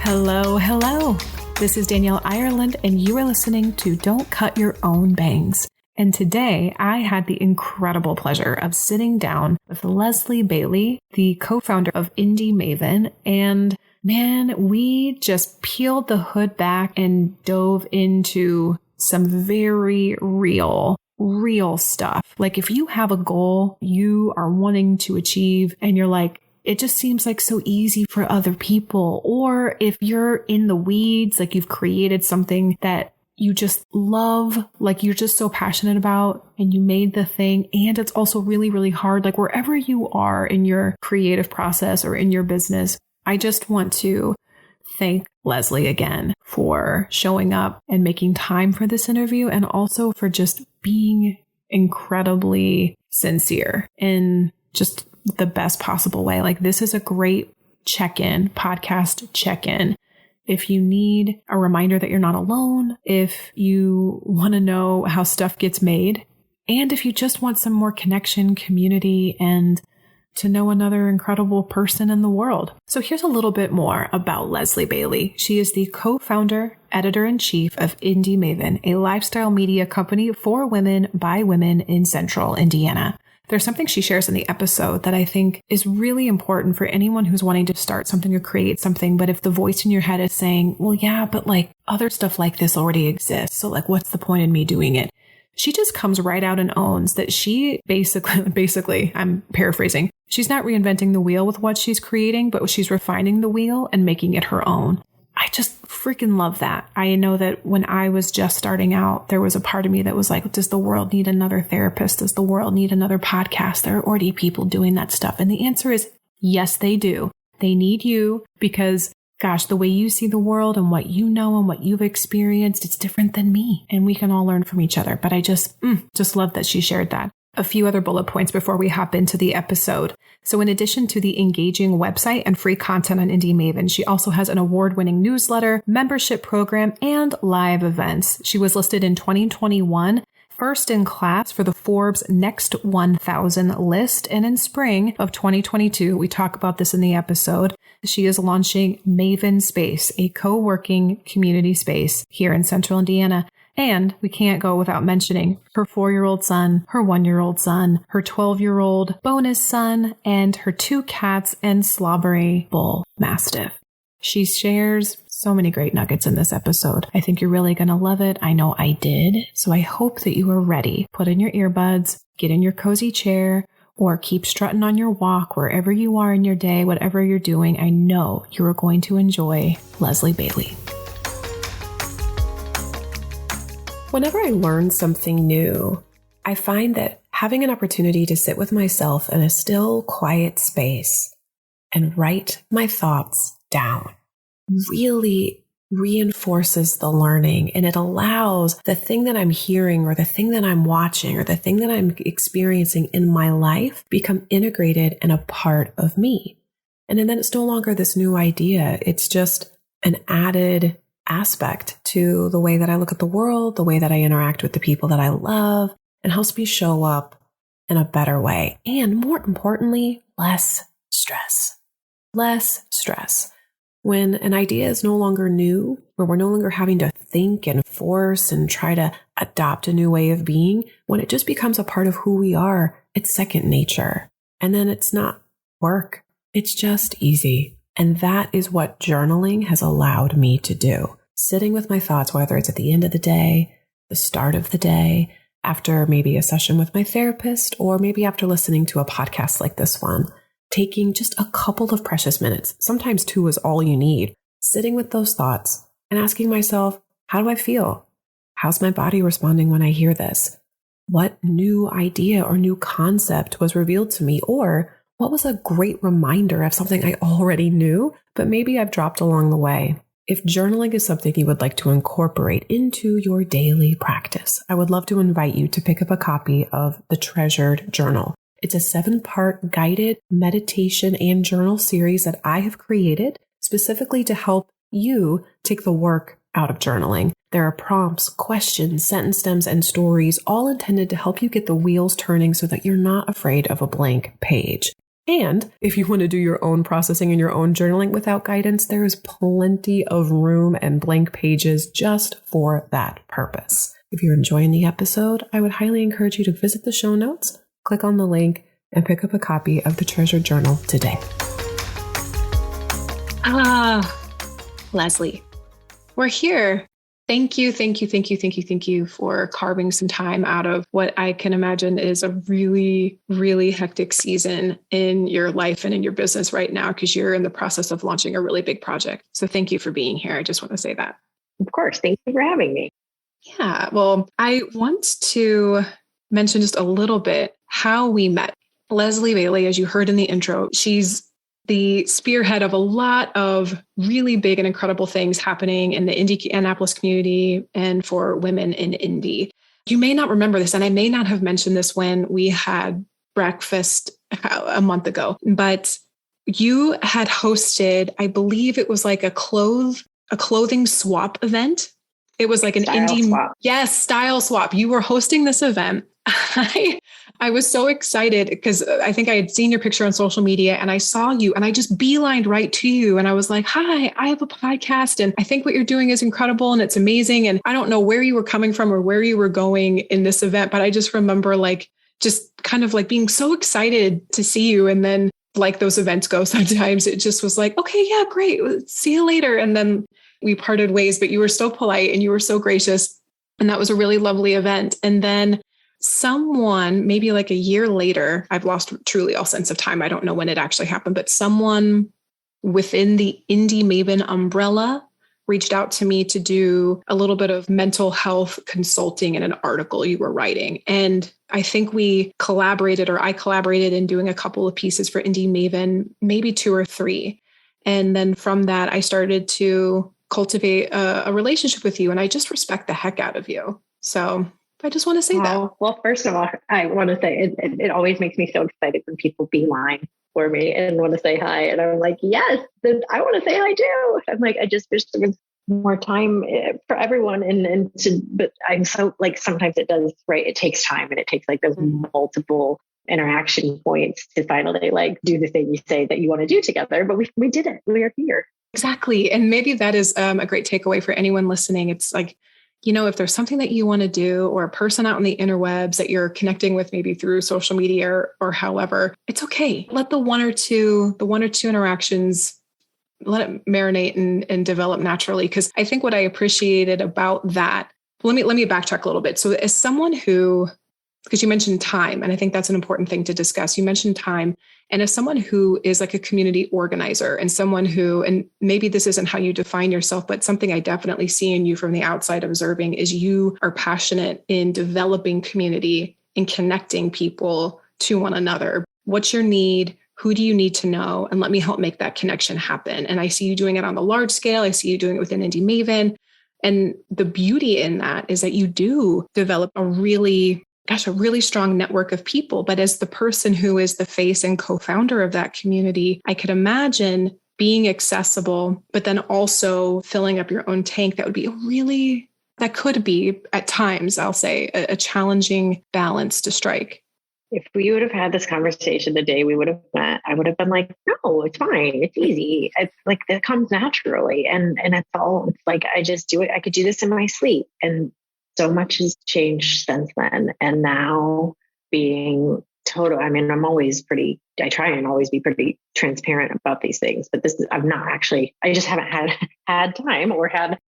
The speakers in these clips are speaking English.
Hello, hello. This is Danielle Ireland, and you are listening to Don't Cut Your Own Bangs. And today I had the incredible pleasure of sitting down with Leslie Bailey, the co-founder of Indy Maven. And man, we just peeled the hood back and dove into some very real stuff. Like if you have a goal you are wanting to achieve and you're like, it just seems like so easy for other people. Or if you're in the weeds, like you've created something that you just love, like you're just so passionate about and you made the thing. And it's also really, really hard. Like wherever you are in your creative process or in your business, I just want to thank Leslie again for showing up and making time for this interview, and also for just being incredibly sincere in just the best possible way. Like this is a great podcast check-in. If you need a reminder that you're not alone, if you want to know how stuff gets made, and if you just want some more connection, community, and to know another incredible person in the world. So here's a little bit more about Leslie Bailey. She is the co-founder, editor-in-chief of Indy Maven, a lifestyle media company for women by women in Central Indiana. There's something she shares in the episode that I think is really important for anyone who's wanting to start something or create something. But if the voice in your head is saying, well, yeah, but like other stuff like this already exists. So like, what's the point in me doing it? She just comes right out and owns that she basically, I'm paraphrasing, she's not reinventing the wheel with what she's creating, but she's refining the wheel and making it her own. I just freaking love that. I know that when I was just starting out, there was a part of me that was like, does the world need another therapist? Does the world need another podcast? There are already people doing that stuff. And the answer is yes, they do. They need you because, gosh, the way you see the world and what you know and what you've experienced, it's different than me. And we can all learn from each other. But I just love that she shared that. A few other bullet points before we hop into the episode. So in addition to the engaging website and free content on Indy Maven, she also has an award-winning newsletter, membership program, and live events. She was listed in 2021 first in class for the Forbes Next 1000 list. And in spring of 2022, we talk about this in the episode, she is launching Maven Space, a co-working community space here in Central Indiana. And we can't go without mentioning her 4-year-old son, her 1-year-old son, her 12-year-old bonus son, and her 2 cats and slobbery bull mastiff. She shares so many great nuggets in this episode. I think you're really going to love it. I know I did. So I hope that you are ready. Put in your earbuds, get in your cozy chair, or keep strutting on your walk wherever you are in your day, whatever you're doing. I know you are going to enjoy Leslie Bailey. Whenever I learn something new, I find that having an opportunity to sit with myself in a still, quiet space and write my thoughts down really reinforces the learning, and it allows the thing that I'm hearing or the thing that I'm watching or the thing that I'm experiencing in my life become integrated and a part of me. And then it's no longer this new idea. It's just an added aspect to the way that I look at the world, the way that I interact with the people that I love, and helps me show up in a better way. And more importantly, less stress. Less stress. When an idea is no longer new, where we're no longer having to think and force and try to adopt a new way of being, when it just becomes a part of who we are, it's second nature. And then it's not work. It's just easy. And that is what journaling has allowed me to do. Sitting with my thoughts, whether it's at the end of the day, the start of the day, after maybe a session with my therapist, or maybe after listening to a podcast like this one, taking just a couple of precious minutes, sometimes 2 is all you need, sitting with those thoughts and asking myself, how do I feel? How's my body responding when I hear this? What new idea or new concept was revealed to me? Or what was a great reminder of something I already knew, but maybe I've dropped along the way? If journaling is something you would like to incorporate into your daily practice, I would love to invite you to pick up a copy of The Treasured Journal. It's a 7-part guided meditation and journal series that I have created specifically to help you take the work out of journaling. There are prompts, questions, sentence stems, and stories, all intended to help you get the wheels turning so that you're not afraid of a blank page. And if you want to do your own processing and your own journaling without guidance, there is plenty of room and blank pages just for that purpose. If you're enjoying the episode, I would highly encourage you to visit the show notes, click on the link, and pick up a copy of the Treasure Journal today. Leslie, we're here. Thank you for carving some time out of what I can imagine is a really, really hectic season in your life and in your business right now, because you're in the process of launching a really big project. So thank you for being here. I just want to say that. Of course. Thank you for having me. Yeah. Well, I want to mention just a little bit how we met. Leslie Bailey, as you heard in the intro, she's the spearhead of a lot of really big and incredible things happening in the Indianapolis community and for women in Indy. You may not remember this, and I may not have mentioned this when we had breakfast a month ago, but you had hosted, I believe it was like a clothing swap event. It was like an Indy swap. Yes, style swap. You were hosting this event. I was so excited because I think I had seen your picture on social media and I saw you and I just beelined right to you. And I was like, hi, I have a podcast and I think what you're doing is incredible and it's amazing. And I don't know where you were coming from or where you were going in this event, but I just remember just kind of being so excited to see you. And then like those events go sometimes, it just was like, okay, yeah, great. See you later. And then we parted ways, but you were so polite and you were so gracious. And that was a really lovely event. And then someone, maybe like a year later, I've lost truly all sense of time. I don't know when it actually happened, but someone within the Indy Maven umbrella reached out to me to do a little bit of mental health consulting in an article you were writing. And I think I collaborated in doing a couple of pieces for Indy Maven, maybe 2 or 3. And then from that, I started to cultivate a relationship with you. And I just respect the heck out of you. So I just want to say that. Well, first of all, I want to say it always makes me so excited when people beeline for me and want to say hi. And I'm like, yes, I want to say hi too. I'm like, I just wish there was more time for everyone. But I'm so sometimes it does, right? It takes time and it takes those multiple interaction points to finally do the thing you say that you want to do together. But we did it. We are here. Exactly. And maybe that is a great takeaway for anyone listening. It's if there's something that you want to do or a person out on the interwebs that you're connecting with, maybe through social media or however, it's okay. Let the one or two interactions, let it marinate and develop naturally. Because I think what I appreciated about that, let me backtrack a little bit. So as someone who, because you mentioned time, and I think that's an important thing to discuss. You mentioned time. And as someone who is a community organizer and someone who, and maybe this isn't how you define yourself, but something I definitely see in you from the outside observing is you are passionate in developing community and connecting people to one another. What's your need? Who do you need to know? And let me help make that connection happen. And I see you doing it on the large scale. I see you doing it within Indy Maven. And the beauty in that is that you do develop a really strong network of people. But as the person who is the face and co-founder of that community, I could imagine being accessible, but then also filling up your own tank. That could be at times, I'll say, a challenging balance to strike. If we would have had this conversation the day we would have met, I would have been like, no, it's fine. It's easy. It's it comes naturally. And it's all, I just do it. I could do this in my sleep. And so much has changed since then. And now being total, I try and always be pretty transparent about these things, but I just haven't had time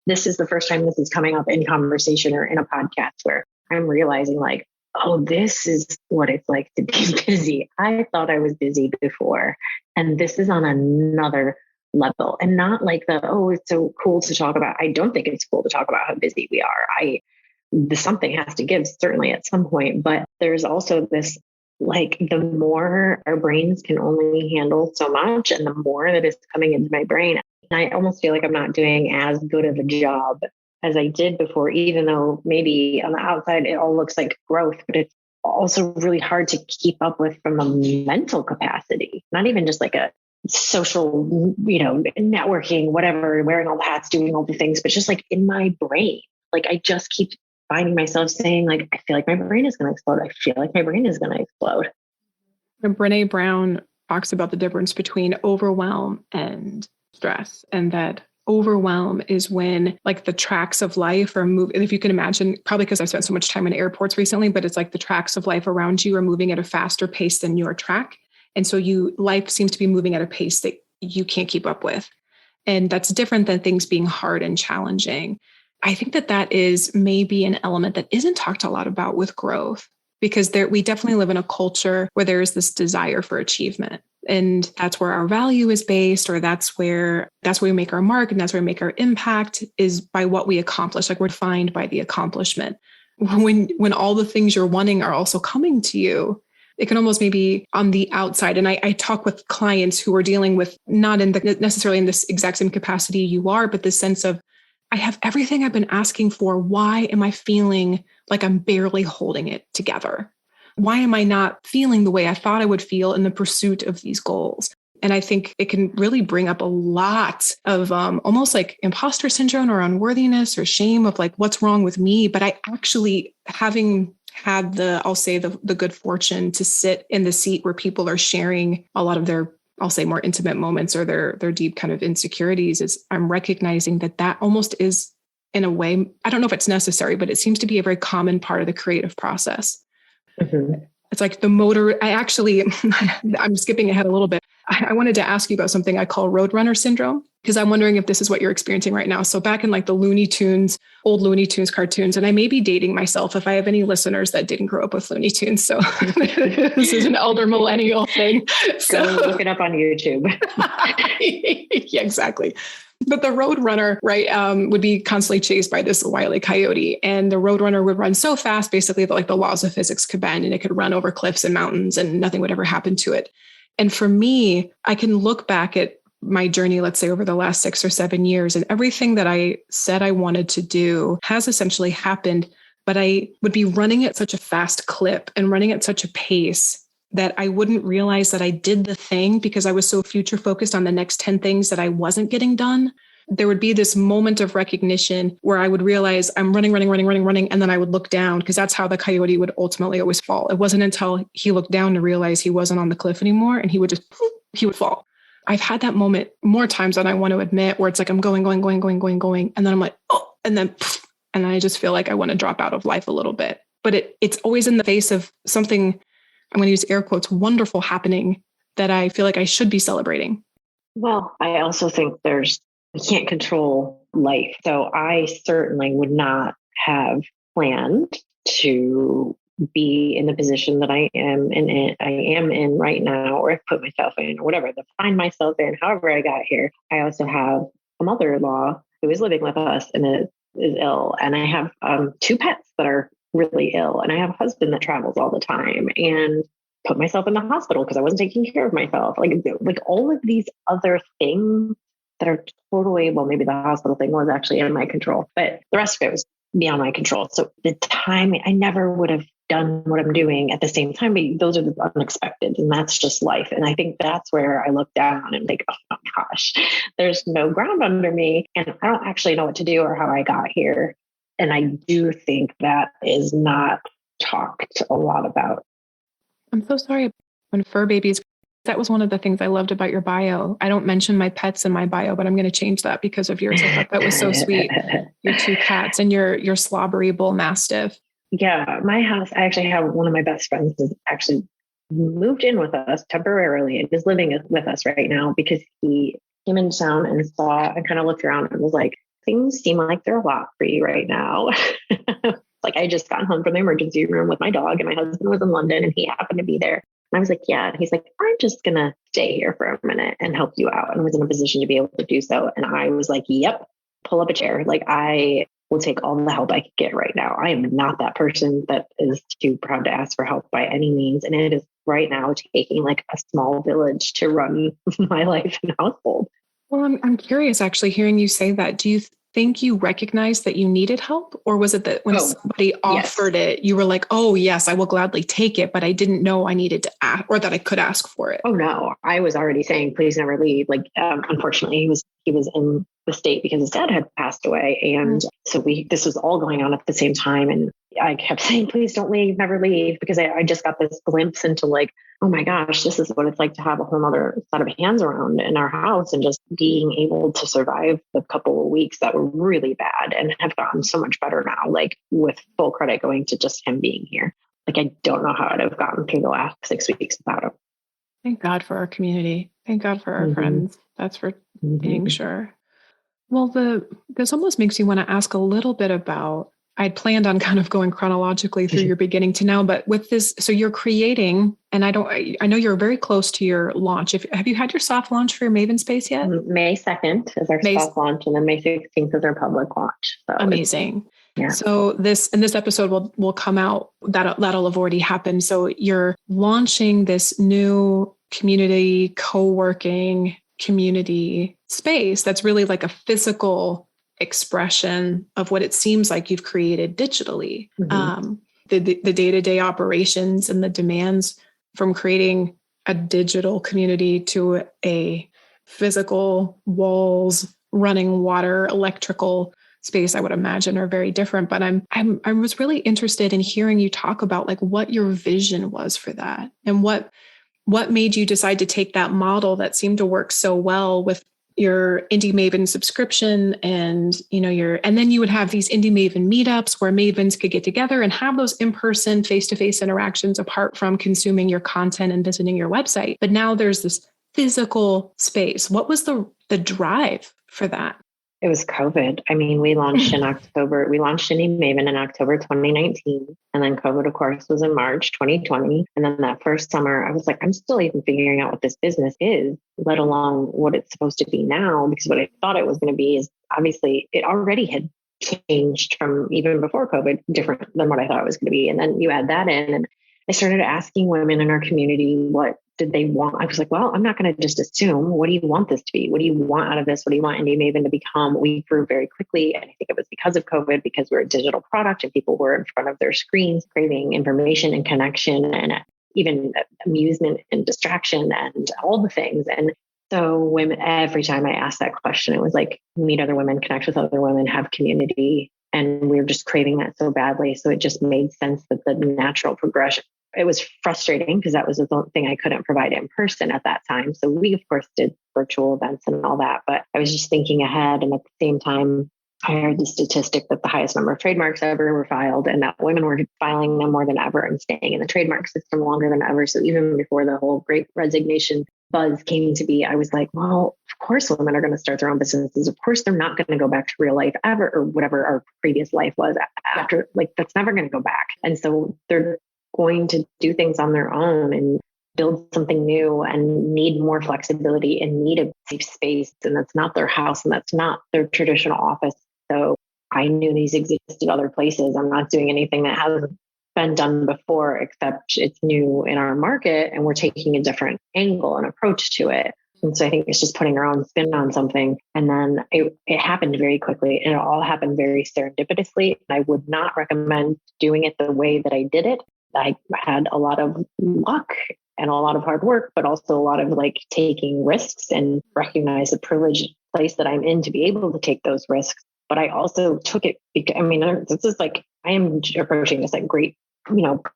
this is the first time this is coming up in conversation or in a podcast where I'm realizing this is what it's like to be busy. I thought I was busy before, and this is on another level, and not it's so cool to talk about. I don't think it's cool to talk about how busy we are. Something has to give, certainly at some point, but there's also this, the more our brains can only handle so much, and the more that is coming into my brain, I almost feel like I'm not doing as good of a job as I did before, even though maybe on the outside it all looks like growth, but it's also really hard to keep up with from a mental capacity, not even just a social, networking, whatever, wearing all the hats, doing all the things, but just in my brain, I just keep finding myself saying I feel like my brain is going to explode. I feel like my brain is going to explode. And Brene Brown talks about the difference between overwhelm and stress, and that overwhelm is when like the tracks of life are moving. And if you can imagine, probably because I've spent so much time in airports recently, but it's like the tracks of life around you are moving at a faster pace than your track. And so life seems to be moving at a pace that you can't keep up with. And that's different than things being hard and challenging. I think that is maybe an element that isn't talked a lot about with growth, because we definitely live in a culture where there is this desire for achievement. And that's where our value is based, or that's where we make our mark, and that's where we make our impact, is by what we accomplish. Like, we're defined by the accomplishment. When all the things you're wanting are also coming to you, it can almost maybe on the outside. And I talk with clients who are dealing with not necessarily in this exact same capacity you are, but this sense of, I have everything I've been asking for. Why am I feeling like I'm barely holding it together? Why am I not feeling the way I thought I would feel in the pursuit of these goals? And I think it can really bring up a lot of almost like imposter syndrome or unworthiness or shame of like, what's wrong with me? But I actually, having had the good fortune to sit in the seat where people are sharing a lot of their, I'll say, more intimate moments or their deep kind of insecurities, is I'm recognizing that almost is, in a way, I don't know if it's necessary, but it seems to be a very common part of the creative process. Mm-hmm. It's like the motor. I'm skipping ahead a little bit. I wanted to ask you about something I call Roadrunner syndrome, because I'm wondering if this is what you're experiencing right now. So back in like the old Looney Tunes cartoons, and I may be dating myself if I have any listeners that didn't grow up with Looney Tunes. So this is an elder millennial thing. Go look it up on YouTube. Yeah, exactly. But the Roadrunner, right, would be constantly chased by this Wile E. Coyote. And the Roadrunner would run so fast, basically, that like the laws of physics could bend, and it could run over cliffs and mountains and nothing would ever happen to it. And for me, I can look back at my journey, let's say over the last 6 or 7 years, and everything that I said I wanted to do has essentially happened. But I would be running at such a fast clip and running at such a pace that I wouldn't realize that I did the thing because I was so future focused on the next 10 things that I wasn't getting done. There would be this moment of recognition where I would realize I'm running. And then I would look down, because that's how the coyote would ultimately always fall. It wasn't until he looked down to realize he wasn't on the cliff anymore, and he would fall. I've had that moment more times than I want to admit, where it's like I'm going. And then I'm like, oh, and then I just feel like I want to drop out of life a little bit. But it's always in the face of something, I'm going to use air quotes, wonderful happening that I feel like I should be celebrating. Well, I also think we can't control life. So I certainly would not have planned to be in the position that I am in right now, or put myself in, or whatever, to find myself in, however I got here. I also have a mother-in-law who is living with us and is ill. And I have 2 pets that are really ill. And I have a husband that travels all the time, and put myself in the hospital because I wasn't taking care of myself. Like all of these other things that are totally, well, maybe the hospital thing was actually in my control, but the rest of it was beyond my control. So the time, I never would have done what I'm doing at the same time, but those are the unexpected, and that's just life. And I think that's where I look down and think, oh my gosh, there's no ground under me, and I don't actually know what to do or how I got here. And I do think that is not talked a lot about. I'm so sorry. When fur babies, that was one of the things I loved about your bio. I don't mention my pets in my bio, but I'm going to change that because of yours. I thought that was so sweet. Your 2 cats and your slobbery bull mastiff. Yeah, my house, I actually have one of my best friends is actually moved in with us temporarily and is living with us right now, because he came into town and saw and kind of looked around and was like, things seem like they're a lot for you right now. Like, I just got home from the emergency room with my dog, and my husband was in London and he happened to be there. And I was like, yeah. And he's like, I'm just going to stay here for a minute and help you out. And was in a position to be able to do so. And I was like, yep, pull up a chair. Like, I will take all the help I could get right now. I am not that person that is too proud to ask for help by any means. And it is right now taking like a small village to run my life and household. Well, I'm curious, actually, hearing you say that. Do you think you recognized that you needed help? Or was it that when somebody offered it, you were like, oh, yes, I will gladly take it, but I didn't know I needed to ask, or that I could ask for it? Oh, no, I was already saying, please never leave. Like, unfortunately, he was in the state because his dad had passed away. And so this was all going on at the same time. And I kept saying, please don't leave, never leave, because I just got this glimpse into like, oh my gosh, this is what it's like to have a whole other set of hands around in our house, and just being able to survive the couple of weeks that were really bad and have gotten so much better now, like with full credit going to just him being here. Like, I don't know how I'd have gotten through the last 6 weeks without him. Thank God for our community. Thank God for our friends. That's for being sure. Well, this almost makes you want to ask a little bit about, I'd planned on kind of going chronologically through your beginning to now, but with this, so you're creating, and I know you're very close to your launch. Have you had your soft launch for your Maven space yet? May 2nd is our soft launch, and then May 16th is our public launch. So amazing. Yeah. So this episode will come out, that'll have already happened. So you're launching this new community, co-working community space that's really like a physical expression of what it seems like you've created digitally. The day-to-day operations and the demands from creating a digital community to a physical walls, running water, electrical space, I would imagine, are very different. But I was really interested in hearing you talk about like what your vision was for that, and what made you decide to take that model that seemed to work so well with your Indy Maven subscription, and and then you would have these Indy Maven meetups where Mavens could get together and have those in-person, face-to-face interactions apart from consuming your content and visiting your website. But now there's this physical space. What was the drive for that? It was COVID. I mean, we launched in October. We launched Indy Maven in October 2019. And then COVID, of course, was in March 2020. And then that first summer, I was like, I'm still even figuring out what this business is, let alone what it's supposed to be now. Because what I thought it was going to be is obviously it already had changed from even before COVID, different than what I thought it was going to be. And then you add that in, and I started asking women in our community, what did they want? I was like, well, I'm not going to just assume. What do you want this to be? What do you want out of this? What do you want Indy Maven to become? We grew very quickly. And I think it was because of COVID, because we're a digital product and people were in front of their screens, craving information and connection and even amusement and distraction and all the things. And so women, every time I asked that question, it was like, meet other women, connect with other women, have community. And we were just craving that so badly. So it just made sense that the natural progression. It was frustrating because that was the thing I couldn't provide in person at that time. So we, of course, did virtual events and all that. But I was just thinking ahead. And at the same time, I heard the statistic that the highest number of trademarks ever were filed, and that women were filing them more than ever and staying in the trademark system longer than ever. So even before the whole Great Resignation buzz came to be, I was like, well, of course women are going to start their own businesses. Of course, they're not going to go back to real life ever, or whatever our previous life was after. Like, that's never going to go back. And so they're going to do things on their own and build something new and need more flexibility and need a safe space. And that's not their house and that's not their traditional office. So I knew these existed other places. I'm not doing anything that hasn't been done before, except it's new in our market and we're taking a different angle and approach to it. And so I think it's just putting our own spin on something. And then it happened very quickly, and it all happened very serendipitously. And I would not recommend doing it the way that I did it. I had a lot of luck and a lot of hard work, but also a lot of like taking risks, and recognize the privileged place that I'm in to be able to take those risks. But I also took it because, I mean, this is like, I am approaching this like great,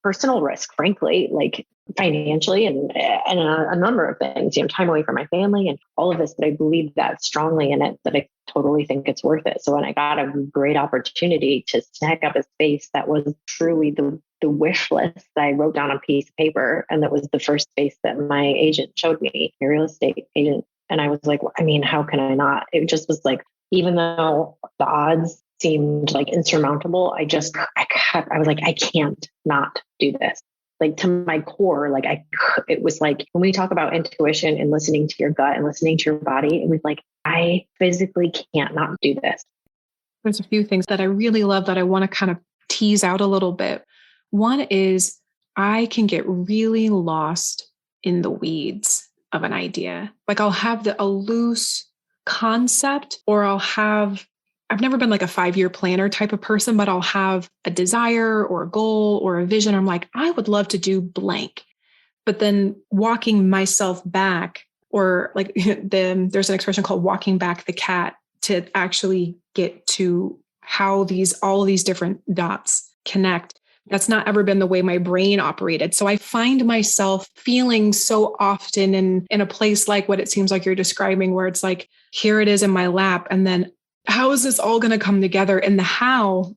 personal risk, frankly, like financially and a number of things, time away from my family and all of this. But I believe that strongly in it, that I totally think it's worth it. So when I got a great opportunity to snag up a space that was truly the wish list that I wrote down on a piece of paper, and that was the first space that my agent showed me, a real estate agent. And I was like, well, I mean, how can I not? It just was like, even though the odds seemed like insurmountable, I was like, I can't not do this. Like, to my core, like it was like, when we talk about intuition and listening to your gut and listening to your body, it was like, I physically can't not do this. There's a few things that I really love that I want to kind of tease out a little bit. One is, I can get really lost in the weeds of an idea. Like, I'll have a loose concept, or I've never been like a 5-year planner type of person, but I'll have a desire or a goal or a vision. I'm like, I would love to do blank. But then walking myself back, or like there's an expression called walking back the cat to actually get to how all of these different dots connect. That's not ever been the way my brain operated. So I find myself feeling so often in a place like what it seems like you're describing, where it's like, here it is in my lap. And then how is this all going to come together? And the how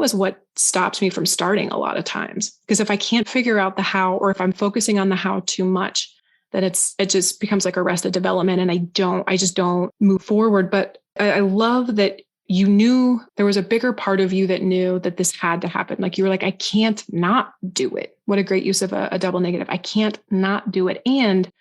is what stops me from starting a lot of times. Because if I can't figure out the how, or if I'm focusing on the how too much, then it just becomes like arrested development. And I just don't move forward. But I love that you knew there was a bigger part of you that knew that this had to happen. Like you were like, I can't not do it. What a great use of a double negative. I can't not do it. And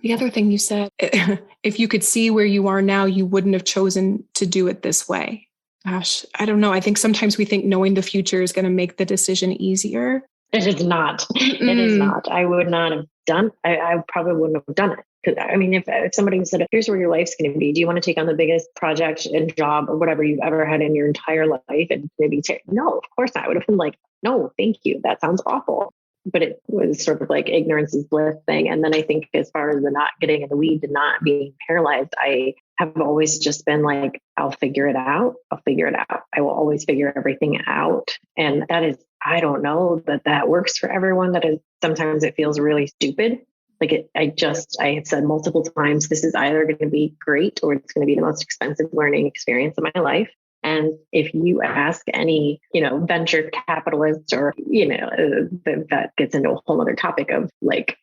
the other thing you said, if you could see where you are now, you wouldn't have chosen to do it this way. Gosh, I don't know. I think sometimes we think knowing the future is going to make the decision easier. It is not. It is not. I would not have done. I probably wouldn't have done it. Because I mean, if somebody said, "Here's where your life's going to be. Do you want to take on the biggest project and job or whatever you've ever had in your entire life?" And maybe no, of course not. I would have been like, "No, thank you. That sounds awful." But it was sort of like ignorance is bliss thing. And then I think as far as the not getting in the weeds and not being paralyzed, I have always just been like, I'll figure it out. I'll figure it out. I will always figure everything out. And that is, I don't know that works for everyone. That is, sometimes it feels really stupid. Like I have said multiple times, this is either going to be great or it's going to be the most expensive learning experience of my life. And if you ask any, venture capitalist or, that gets into a whole other topic of like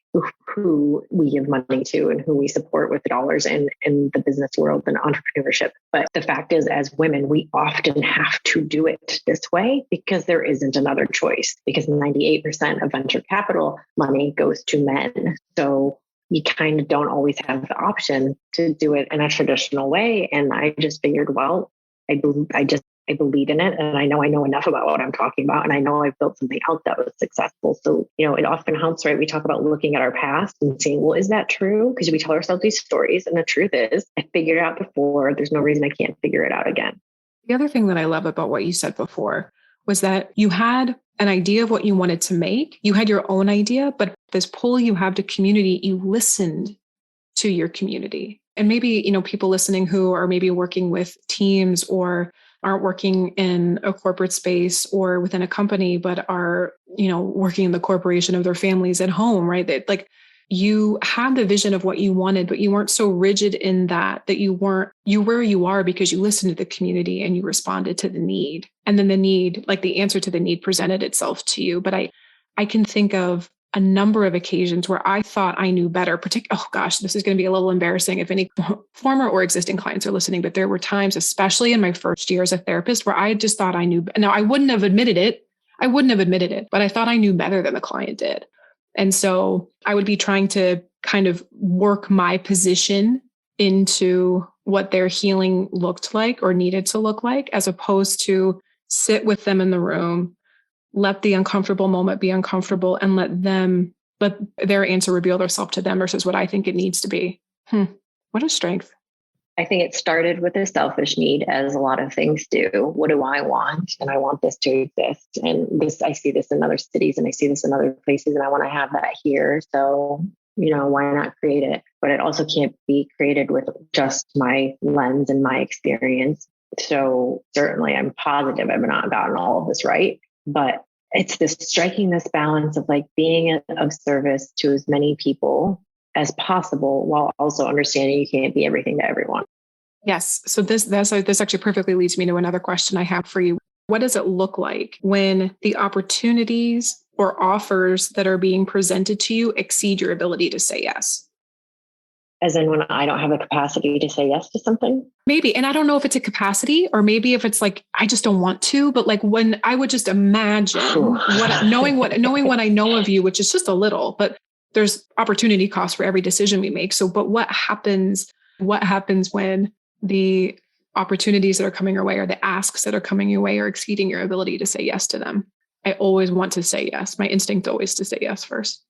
who we give money to and who we support with the dollars in the business world and entrepreneurship. But the fact is, as women, we often have to do it this way because there isn't another choice, because 98% of venture capital money goes to men. So you kind of don't always have the option to do it in a traditional way. And I just figured, well, I believe in it, and I know enough about what I'm talking about, and I know I've built something else that was successful. So, it often helps, right? We talk about looking at our past and saying, well, is that true? Because we tell ourselves these stories, and the truth is, I figured it out before. There's no reason I can't figure it out again. The other thing that I love about what you said before was that you had an idea of what you wanted to make. You had your own idea, but this pull you have to community, you listened to your community. And maybe, people listening who are maybe working with teams or aren't working in a corporate space or within a company, but are, working in the corporation of their families at home, right? That like you had the vision of what you wanted, but you weren't so rigid in that you were where you are because you listened to the community and you responded to the need. And then the need, like the answer to the need presented itself to you. But I can think of a number of occasions where I thought I knew better. Oh gosh, this is going to be a little embarrassing if any former or existing clients are listening, but there were times, especially in my first year as a therapist, where I just thought I knew. Now, I wouldn't have admitted it, but I thought I knew better than the client did. And so I would be trying to kind of work my position into what their healing looked like or needed to look like, as opposed to sit with them in the room, let the uncomfortable moment be uncomfortable, and let their answer reveal themselves to them versus what I think it needs to be. What a strength. I think it started with a selfish need, as a lot of things do. What do I want? And I want this to exist. And I see this in other cities and I see this in other places, and I want to have that here. So, why not create it? But it also can't be created with just my lens and my experience. So certainly I'm positive I've not gotten all of this right. But it's striking this balance of like being of service to as many people as possible, while also understanding you can't be everything to everyone. Yes. So this actually perfectly leads me to another question I have for you. What does it look like when the opportunities or offers that are being presented to you exceed your ability to say yes? As in when I don't have the capacity to say yes to something? Maybe. And I don't know if it's a capacity or maybe if it's like, I just don't want to, but like when I would just imagine knowing what I know of you, which is just a little, but there's opportunity cost for every decision we make. So, but what happens when the opportunities that are coming your way or the asks that are coming your way are exceeding your ability to say yes to them? I always want to say yes. My instinct always to say yes first.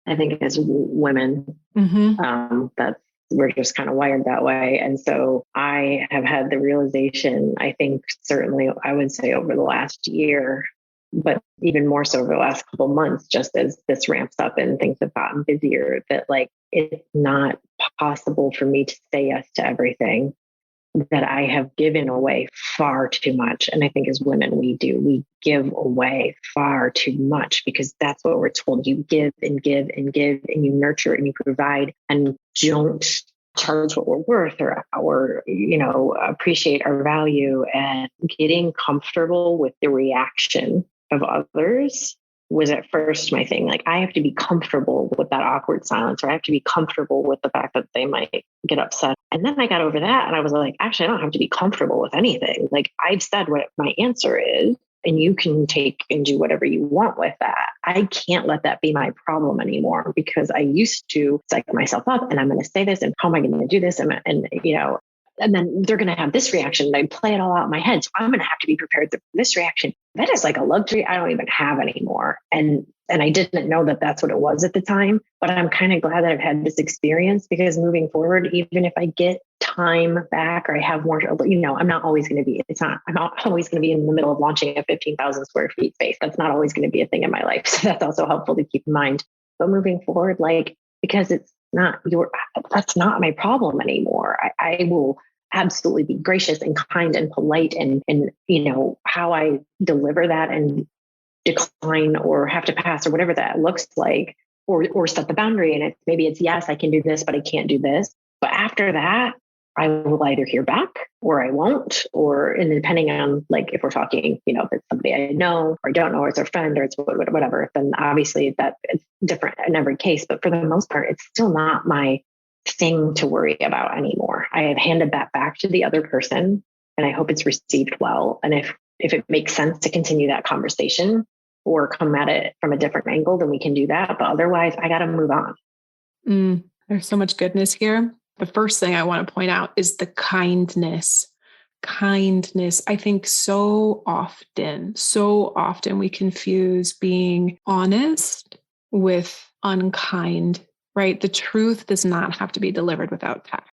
I think as women, we're just kind of wired that way. And so I have had the realization, I think certainly I would say over the last year, but even more so over the last couple of months, just as this ramps up and things have gotten busier, that like it's not possible for me to say yes to everything. that I have given away far too much. And I think as women, we give away far too much because that's what we're told. You give and give and give, and you nurture and you provide, and don't charge what we're worth or appreciate our value. And getting comfortable with the reaction of others was at first my thing. Like, I have to be comfortable with that awkward silence, or I have to be comfortable with the fact that they might get upset. And then I got over that and I was like, actually, I don't have to be comfortable with anything. Like, I've said what my answer is, and you can take and do whatever you want with that. I can't let that be my problem anymore, because I used to psych myself up and I'm going to say this and how am I going to do this? And then they're going to have this reaction. And I play it all out in my head. So I'm going to have to be prepared for this reaction. That is like a luxury I don't even have anymore. And I didn't know that that's what it was at the time, but I'm kind of glad that I've had this experience, because moving forward, even if I get time back or I have more, I'm not always going to be, I'm not always going to be in the middle of launching a 15,000 square feet space. That's not always going to be a thing in my life. So that's also helpful to keep in mind. But moving forward, because that's not my problem anymore. I will absolutely be gracious and kind and polite, and how I deliver that and decline or have to pass or whatever that looks like, or set the boundary. And maybe it's, yes, I can do this, but I can't do this. But after that, I will either hear back or I won't, and depending on if we're talking, if it's somebody I know or don't know, or it's a friend or it's whatever, then obviously that it's different in every case. But for the most part, it's still not my thing to worry about anymore. I have handed that back to the other person, and I hope it's received well. And if it makes sense to continue that conversation or come at it from a different angle, then we can do that. But otherwise, I got to move on. There's so much goodness here. The first thing I want to point out is the kindness. Kindness. I think so often we confuse being honest with unkind, right? The truth does not have to be delivered without tact.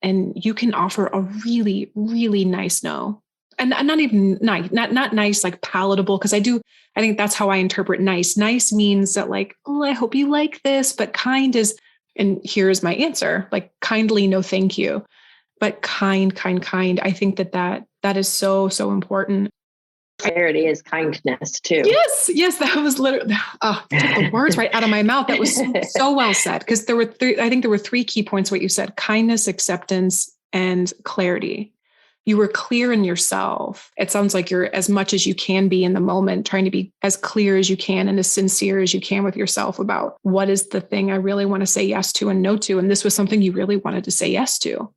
And you can offer a really, really nice no. And not even nice, not nice, like palatable. Because I think that's how I interpret nice. Nice means that I hope you like this, but kind is, and here's my answer, kindly, no, thank you. But kind. I think that is so, so important. Clarity is kindness too. Yes. That was literally, took the words right out of my mouth. That was so well said. Because there were three key points, what you said: kindness, acceptance, and clarity. You were clear in yourself. It sounds like you're, as much as you can be in the moment, trying to be as clear as you can and as sincere as you can with yourself about what is the thing I really want to say yes to and no to. And this was something you really wanted to say yes to.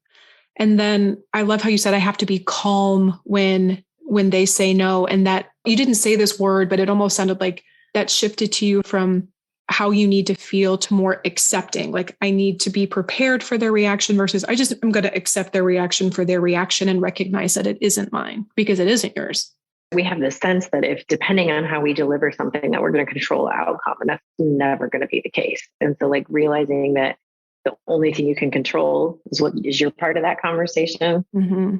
And then I love how you said, I have to be calm when they say no. And that you didn't say this word, but it almost sounded like that shifted to you from how you need to feel to more accepting. Like, I need to be prepared for their reaction versus I'm going to accept their reaction for their reaction and recognize that it isn't mine because it isn't yours. We have this sense that if, depending on how we deliver something, that we're going to control the outcome, and that's never going to be the case. And so realizing that the only thing you can control is what is your part of that conversation. Mm-hmm.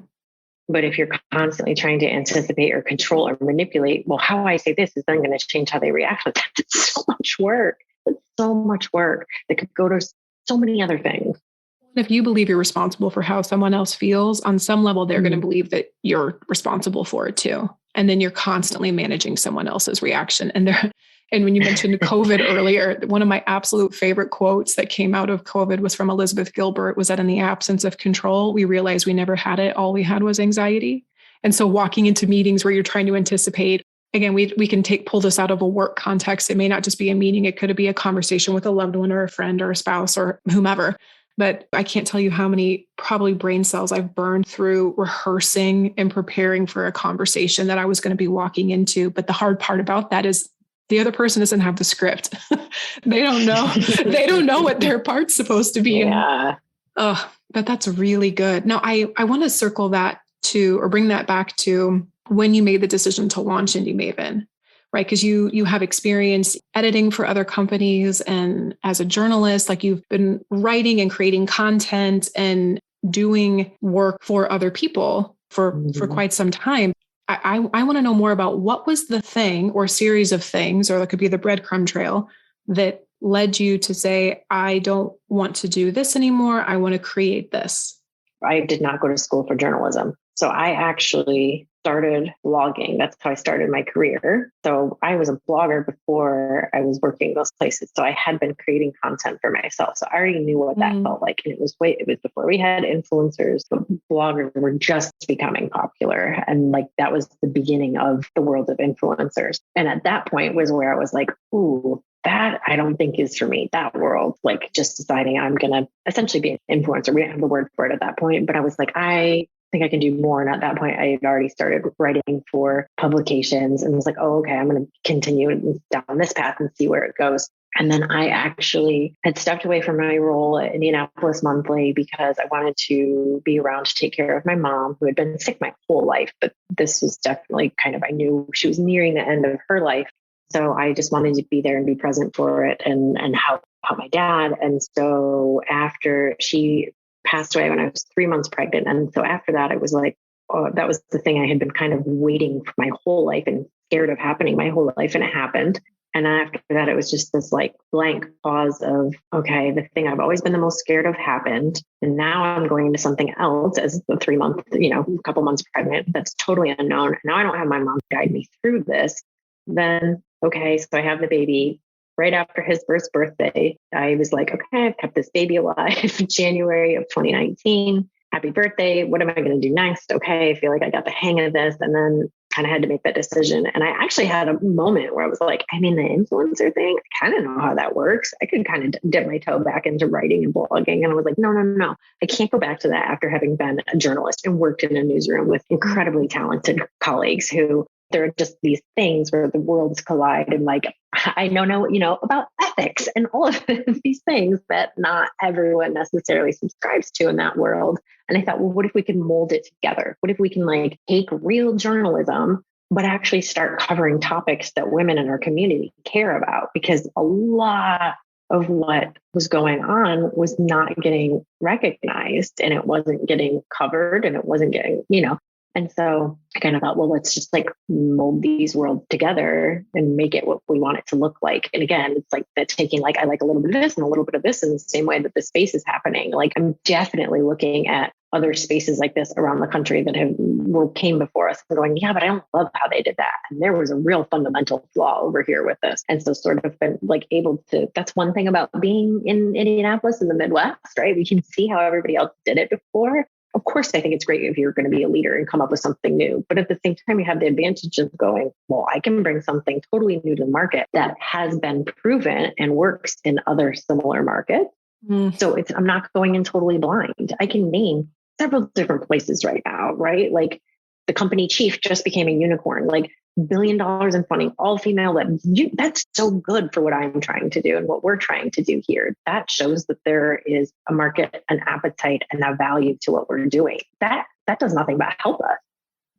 But if you're constantly trying to anticipate or control or manipulate, well, how I say this is then going to change how they react. It's so much work. It's so much work that could go to so many other things. If you believe you're responsible for how someone else feels, on some level, they're going to believe that you're responsible for it too. And then you're constantly managing someone else's reaction. And when you mentioned COVID earlier, one of my absolute favorite quotes that came out of COVID was from Elizabeth Gilbert, was that in the absence of control, we realized we never had it. All we had was anxiety. And so walking into meetings where you're trying to anticipate, again, we can pull this out of a work context. It may not just be a meeting. It could be a conversation with a loved one or a friend or a spouse or whomever. But I can't tell you how many probably brain cells I've burned through rehearsing and preparing for a conversation that I was going to be walking into. But the hard part about that is the other person doesn't have the script. They don't know. They don't know what their part's supposed to be. Yeah. But that's really good. Now, I want to circle that to, or bring that back to when you made the decision to launch Indy Maven, right? Because you have experience editing for other companies, and as a journalist, you've been writing and creating content and doing work for other people for quite some time. I want to know more about what was the thing or series of things, or that could be the breadcrumb trail, that led you to say, I don't want to do this anymore. I want to create this. I did not go to school for journalism. So I actually started blogging. That's how I started my career. So I was a blogger before I was working those places. So I had been creating content for myself. So I already knew what that felt like. And it was before we had influencers. The bloggers were just becoming popular. And like that was the beginning of the world of influencers. And at that point was where I was like, ooh, that I don't think is for me, that world, like just deciding I'm going to essentially be an influencer. We didn't have the word for it at that point, but I was like, I think I can do more. And at that point, I had already started writing for publications and was like, oh, okay, I'm going to continue down this path and see where it goes. And then I actually had stepped away from my role at Indianapolis Monthly because I wanted to be around to take care of my mom, who had been sick my whole life. But this was definitely I knew she was nearing the end of her life. So I just wanted to be there and be present for it and help my dad. And so after she passed away when I was 3 months pregnant. And so after that, I was like, oh, that was the thing I had been kind of waiting for my whole life and scared of happening my whole life. And it happened. And after that, it was just this like blank pause of, okay, the thing I've always been the most scared of happened. And now I'm going into something else as the 3 month, couple months pregnant. That's totally unknown. Now I don't have my mom guide me through this. Then, okay, so I have the baby. Right after his first birthday, I was like, okay, I've kept this baby alive in January of 2019. Happy birthday. What am I going to do next? Okay, I feel like I got the hang of this. And then kind of had to make that decision. And I actually had a moment where I was like, the influencer thing, I kind of know how that works. I could kind of dip my toe back into writing and blogging. And I was like, no. I can't go back to that after having been a journalist and worked in a newsroom with incredibly talented colleagues who there are just these things where the worlds collide. And like, I know, about ethics and all of these things that not everyone necessarily subscribes to in that world. And I thought, well, what if we can mold it together? What if we can like take real journalism, but actually start covering topics that women in our community care about? Because a lot of what was going on was not getting recognized and it wasn't getting covered and it wasn't getting, And so I kind of thought, well, let's just like mold these worlds together and make it what we want it to look like. And again, it's like that taking like, I like a little bit of this and a little bit of this in the same way that the space is happening. Like I'm definitely looking at other spaces like this around the country that came before us and going, yeah, but I don't love how they did that. And there was a real fundamental flaw over here with this. And so sort of been like able to, that's one thing about being in Indianapolis in the Midwest, right? We can see how everybody else did it before. Of course, I think it's great if you're going to be a leader and come up with something new. But at the same time, you have the advantage of going, well, I can bring something totally new to the market that has been proven and works in other similar markets. So I'm not going in totally blind. I can name several different places right now, right? Like the company Chief just became a unicorn, like $1 billion in funding, all female. That's so good for what I'm trying to do and what we're trying to do here. That shows that there is a market, an appetite, and a value to what we're doing. That does nothing but help us.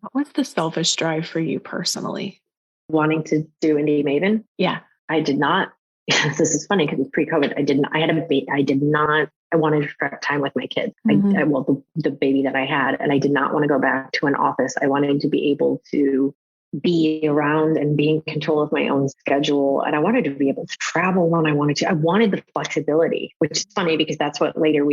What was the selfish drive for you personally? Wanting to do Indy Maven? Yeah. I did not. This is funny because it's pre-COVID. I wanted to spend time with my kids. The baby that I had, and I did not want to go back to an office. I wanted to be able to be around and be in control of my own schedule. And I wanted to be able to travel when I wanted to. I wanted the flexibility, which is funny because that's what later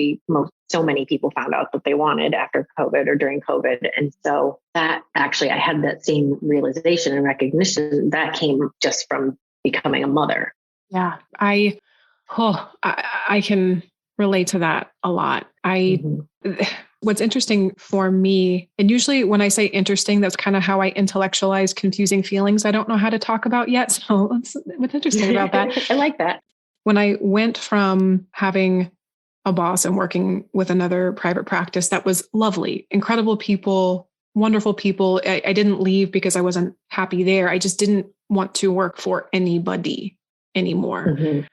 so many people found out that they wanted after COVID or during COVID. And so that actually, I had that same realization and recognition that came just from becoming a mother. Yeah, I can relate to that a lot. What's interesting for me, and usually when I say interesting, that's kind of how I intellectualize confusing feelings I don't know how to talk about yet. So what's interesting about that? I like that. When I went from having a boss and working with another private practice, that was lovely, incredible people, wonderful people. I didn't leave because I wasn't happy there. I just didn't want to work for anybody anymore. Mm-hmm.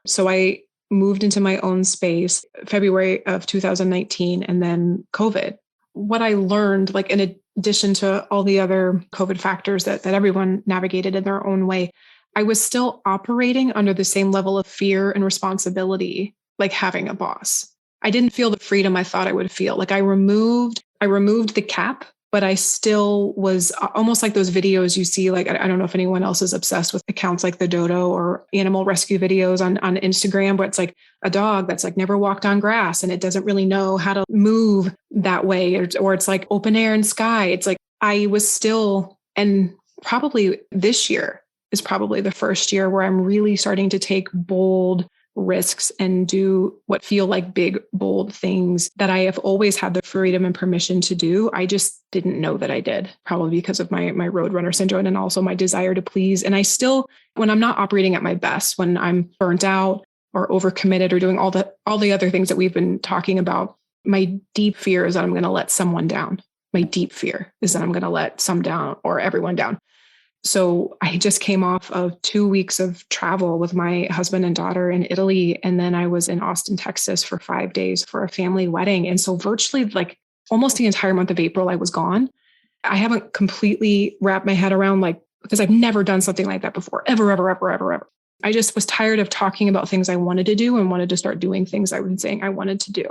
So I moved into my own space February of 2019 and then COVID. What I learned, like in addition to all the other COVID factors that everyone navigated in their own way, I was still operating under the same level of fear and responsibility, like having a boss. I didn't feel the freedom I thought I would feel. Like I removed the cap but I still was almost like those videos you see, like, I don't know if anyone else is obsessed with accounts like the Dodo or animal rescue videos on Instagram, but it's like a dog that's like never walked on grass and it doesn't really know how to move that way. Or it's like open air and sky. It's like I was still, and probably this year is probably the first year where I'm really starting to take bold risks and do what feel like big, bold things that I have always had the freedom and permission to do. I just didn't know that I did, probably because of my roadrunner syndrome and also my desire to please. And I still, when I'm not operating at my best, when I'm burnt out or overcommitted or doing all the other things that we've been talking about, my deep fear is that I'm going to let someone down. My deep fear is that I'm going to let some down or everyone down. So I just came off of 2 weeks of travel with my husband and daughter in Italy. And then I was in Austin, Texas for 5 days for a family wedding. And so virtually like almost the entire month of April, I was gone. I haven't completely wrapped my head around because I've never done something like that before, ever. I just was tired of talking about things I wanted to do and wanted to start doing things I was saying I wanted to do.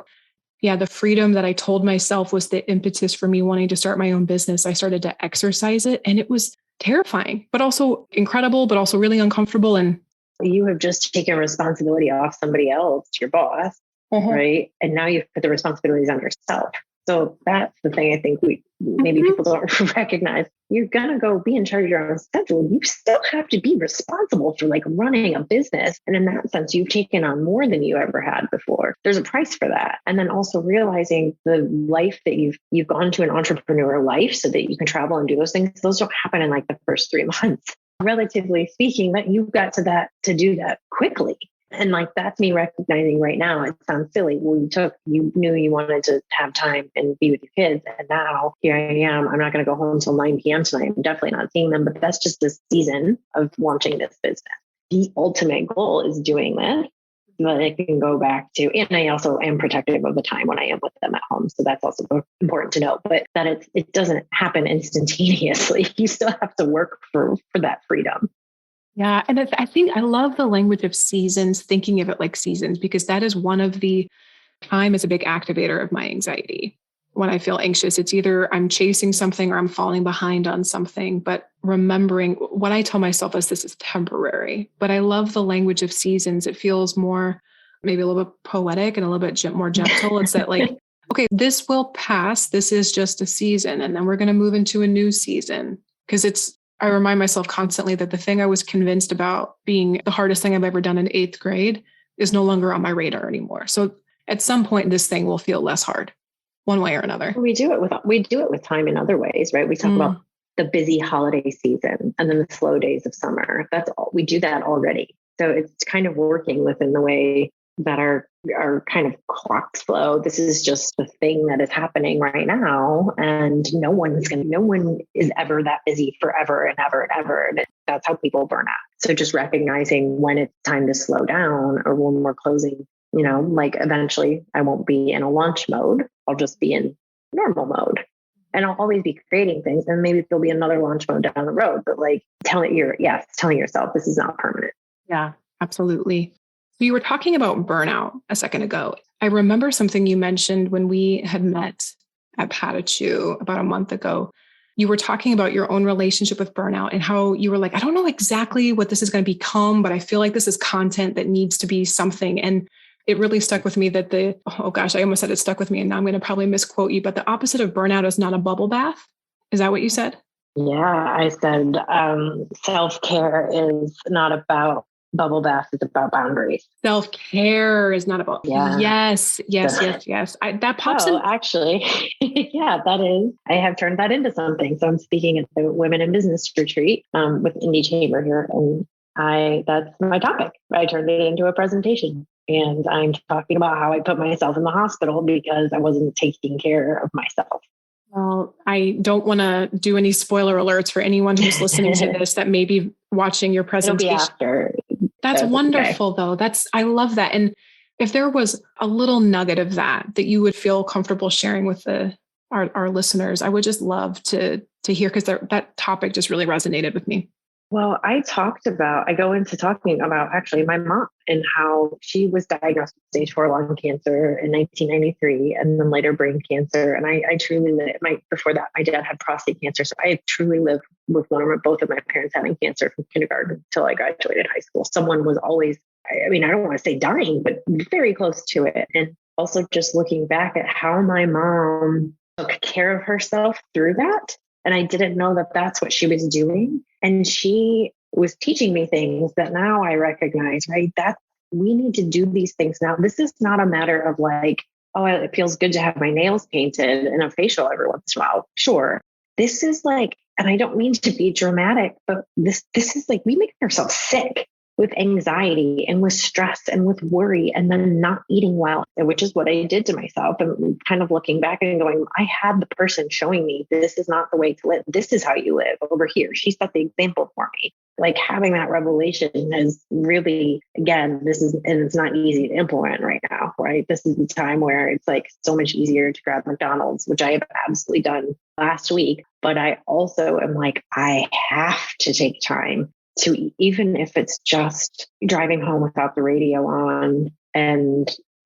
Yeah, the freedom that I told myself was the impetus for me wanting to start my own business. I started to exercise it and it was terrifying, but also incredible, but also really uncomfortable. And you have just taken responsibility off somebody else, your boss, right? And now you've put the responsibilities on yourself. So that's the thing I think maybe people don't recognize. You're going to go be in charge of your own schedule. You still have to be responsible for like running a business. And in that sense, you've taken on more than you ever had before. There's a price for that. And then also realizing the life that you've gone to an entrepreneur life so that you can travel and do those things. Those don't happen in like the first 3 months. Relatively speaking, that you got to do that quickly. And like, that's me recognizing right now, it sounds silly. Well, you knew you wanted to have time and be with your kids. And now here I am. I'm not going to go home until 9 p.m. tonight. I'm definitely not seeing them, but that's just the season of launching this business. The ultimate goal is doing this so that I can go back to, and I also am protective of the time when I am with them at home. So that's also important to note, but that it doesn't happen instantaneously. You still have to work for that freedom. Yeah. And I think I love the language of seasons, thinking of it like seasons, because that is one of the time is a big activator of my anxiety. When I feel anxious, it's either I'm chasing something or I'm falling behind on something. But remembering what I tell myself is this is temporary. But I love the language of seasons. It feels more, maybe a little bit poetic and a little bit more gentle. It's that like, okay, this will pass. This is just a season. And then we're going to move into a new season. Because I remind myself constantly that the thing I was convinced about being the hardest thing I've ever done in 8th grade is no longer on my radar anymore. So at some point, this thing will feel less hard one way or another. We do it with time in other ways, right? We talk about the busy holiday season and then the slow days of summer. That's all. We do that already. So it's kind of working within the way that our kind of clocks flow. This is just the thing that is happening right now. And no one is ever that busy forever and ever and ever. And that's how people burn out. So just recognizing when it's time to slow down or when we're closing, like eventually I won't be in a launch mode. I'll just be in normal mode. And I'll always be creating things. And maybe there'll be another launch mode down the road, but like telling yourself this is not permanent. Yeah, absolutely. You were talking about burnout a second ago. I remember something you mentioned when we had met at Patachu about a month ago. You were talking about your own relationship with burnout and how you were like, I don't know exactly what this is going to become, but I feel like this is content that needs to be something. And it really stuck with me that I almost said it stuck with me and now I'm going to probably misquote you, but the opposite of burnout is not a bubble bath. Is that what you said? Yeah, I said self-care is not about bubble bath, is about boundaries. Self-care is not about, yes. That pops in. Actually, yeah, that is. I have turned that into something. So I'm speaking at the Women in Business Retreat with Indy Chamber here. And that's my topic. I turned it into a presentation. And I'm talking about how I put myself in the hospital because I wasn't taking care of myself. Well, I don't want to do any spoiler alerts for anyone who's listening to this that may be watching your presentation. It'll be after. That's wonderful, though. I love that. And if there was a little nugget of that you would feel comfortable sharing with our listeners, I would just love to hear, because that topic just really resonated with me. Well, I go into talking about actually my mom and how she was diagnosed with stage 4 lung cancer in 1993 and then later brain cancer. And I truly lived, before that, my dad had prostate cancer. So I truly lived with both of my parents having cancer from kindergarten until I graduated high school. Someone was always, I don't want to say dying, but very close to it. And also just looking back at how my mom took care of herself through that. And I didn't know that that's what she was doing. And she was teaching me things that now I recognize, right? That we need to do these things now. This is not a matter of like, oh, it feels good to have my nails painted and a facial every once in a while. Sure. This is like, and I don't mean to be dramatic, but this is like, we make ourselves sick with anxiety and with stress and with worry and then not eating well, which is what I did to myself. And kind of looking back and going, I had the person showing me this is not the way to live. This is how you live over here. She set the example for me. Like having that revelation has really, again, and it's not easy to implement right now, right? This is the time where it's like so much easier to grab McDonald's, which I have absolutely done last week. But I also am like, I have to take time to, even if it's just driving home without the radio on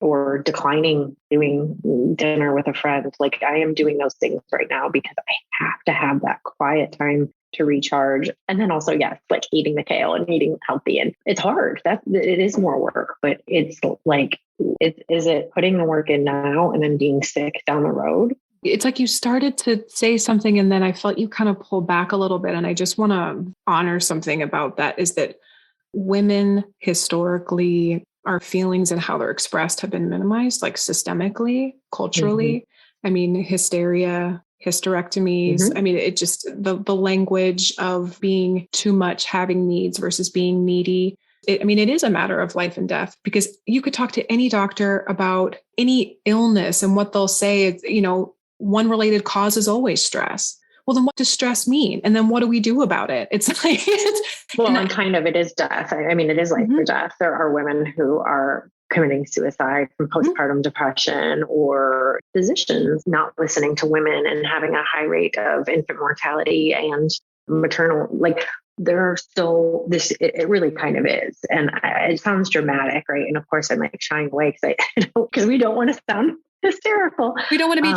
or declining doing dinner with a friend. Like I am doing those things right now because I have to have that quiet time to recharge. And then also, yes, like eating the kale and eating healthy. And it's hard. It is more work, but it's like, is it putting the work in now and then being sick down the road? It's like you started to say something and then I felt you kind of pull back a little bit. And I just want to honor something about that is that women historically, our feelings and how they're expressed have been minimized, like systemically, culturally. Mm-hmm. I mean, hysteria, hysterectomies. Mm-hmm. I mean, it just, the language of being too much, having needs versus being needy. It is a matter of life and death because you could talk to any doctor about any illness and what they'll say is, one related cause is always stress. Well, then what does stress mean? And then what do we do about it? It's like, and kind of, it is death. It is life or death. There are women who are committing suicide from postpartum depression or physicians not listening to women and having a high rate of infant mortality and maternal, like there's still this, it really kind of is. And it sounds dramatic, right? And of course I'm like shying away because we don't want to sound hysterical. We don't want to be,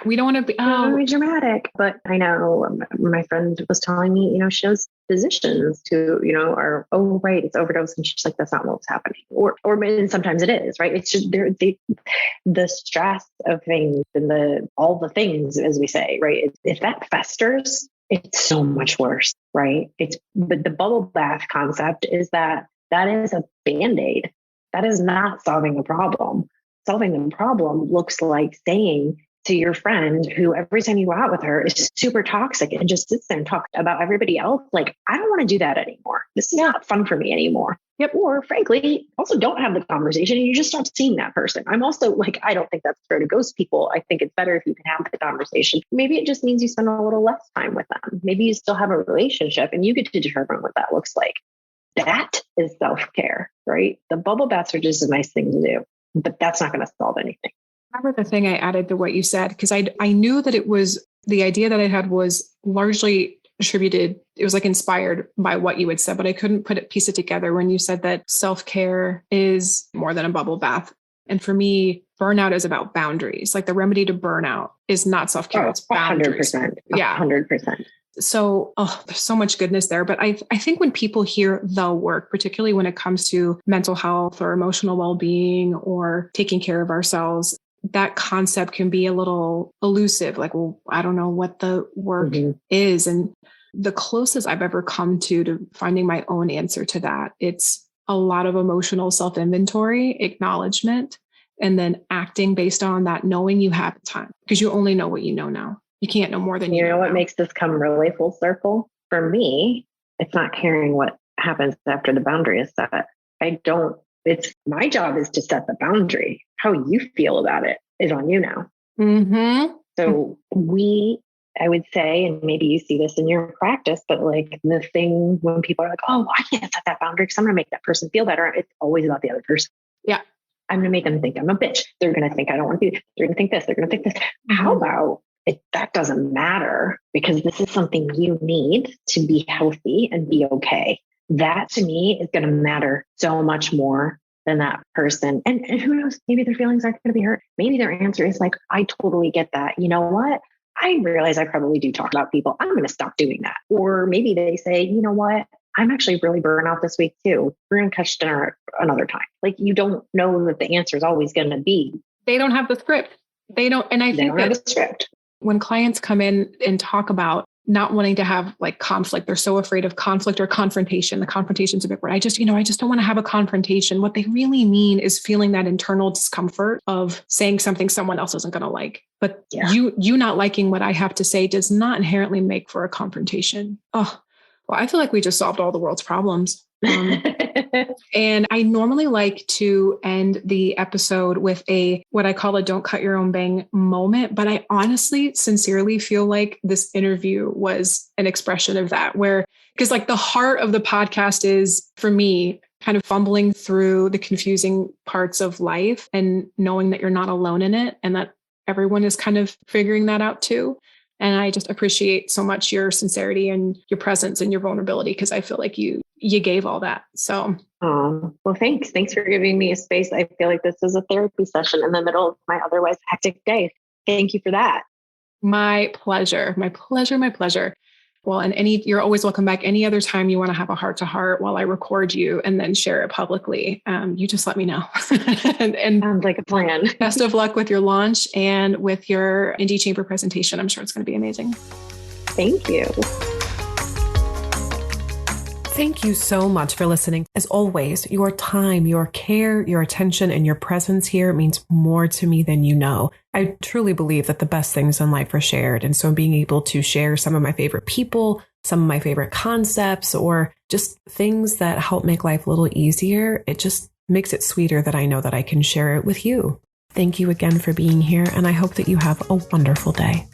we don't want to be dramatic. But I know my friend was telling me, she knows physicians who, are, oh, right, it's overdose. And she's like, that's not what's happening. Or and sometimes it is, right? It's just the stress of things and all the things, as we say, right? If that festers, it's so much worse, right? But the bubble bath concept is that is a Band-Aid. That is not solving the problem. Solving the problem looks like saying to your friend who every time you go out with her is super toxic and just sits there and talks about everybody else. Like, I don't want to do that anymore. This is not fun for me anymore. Yep. Or frankly, also don't have the conversation and you just stop seeing that person. I'm also like, I don't think that's fair to ghost people. I think it's better if you can have the conversation. Maybe it just means you spend a little less time with them. Maybe you still have a relationship and you get to determine what that looks like. That is self-care, right? The bubble baths are just a nice thing to do. But that's not going to solve anything. Remember the thing I added to what you said, because I knew that it was the idea that I had was largely attributed. It was like inspired by what you had said, but I couldn't piece it together when you said that self-care is more than a bubble bath. And for me, burnout is about boundaries. Like the remedy to burnout is not self-care. It's boundaries. 100%. Yeah. 100%. So, there's so much goodness there. But I think when people hear the work, particularly when it comes to mental health or emotional well-being or taking care of ourselves, that concept can be a little elusive. Like, well, I don't know what the work is. And the closest I've ever come to finding my own answer to that, it's a lot of emotional self-inventory, acknowledgement, and then acting based on that, knowing you have time because you only know what you know now. You can't know more than you know. What now. Makes this come really full circle for me? It's not caring what happens after the boundary is set. It's my job is to set the boundary. How you feel about it is on you now. Mm-hmm. So I would say, and maybe you see this in your practice, but like the thing when people are like, oh, I can't set that boundary because I'm going to make that person feel better. It's always about the other person. Yeah. I'm going to make them think I'm a bitch. They're going to think I don't want to do this. They're going to think this. They're going to think this. How about that doesn't matter because this is something you need to be healthy and be okay. That to me is going to matter so much more than that person. And who knows, maybe their feelings aren't going to be hurt. Maybe their answer is like, I totally get that. You know what? I realize I probably do talk about people. I'm going to stop doing that. Or maybe they say, you know what? I'm actually really burnt out this week too. We're going to catch dinner another time. Like, you don't know that the answer is always going to be. They don't have the script. They don't. And I think that the script. When clients come in and talk about not wanting to have like conflict, they're so afraid of conflict or confrontation. The confrontation's a big word. I just don't want to have a confrontation. What they really mean is feeling that internal discomfort of saying something someone else isn't going to like. But you not liking what I have to say does not inherently make for a confrontation. Oh, well, I feel like we just solved all the world's problems. And I normally like to end the episode with what I call a don't cut your own bang moment. But I honestly, sincerely feel like this interview was an expression of that, because like the heart of the podcast is, for me, kind of fumbling through the confusing parts of life and knowing that you're not alone in it and that everyone is kind of figuring that out too. And I just appreciate so much your sincerity and your presence and your vulnerability, because I feel like you gave all that. So, well, thanks. Thanks for giving me a space. I feel like this is a therapy session in the middle of my otherwise hectic day. Thank you for that. My pleasure. My pleasure. My pleasure. Well, and you're always welcome back. Any other time you want to have a heart to heart while I record you and then share it publicly, you just let me know. and sounds like a plan. Best of luck with your launch and with your Indy Chamber presentation. I'm sure it's going to be amazing. Thank you. Thank you so much for listening. As always, your time, your care, your attention, and your presence here means more to me than you know. I truly believe that the best things in life are shared. And so being able to share some of my favorite people, some of my favorite concepts, or just things that help make life a little easier, it just makes it sweeter that I know that I can share it with you. Thank you again for being here, and I hope that you have a wonderful day.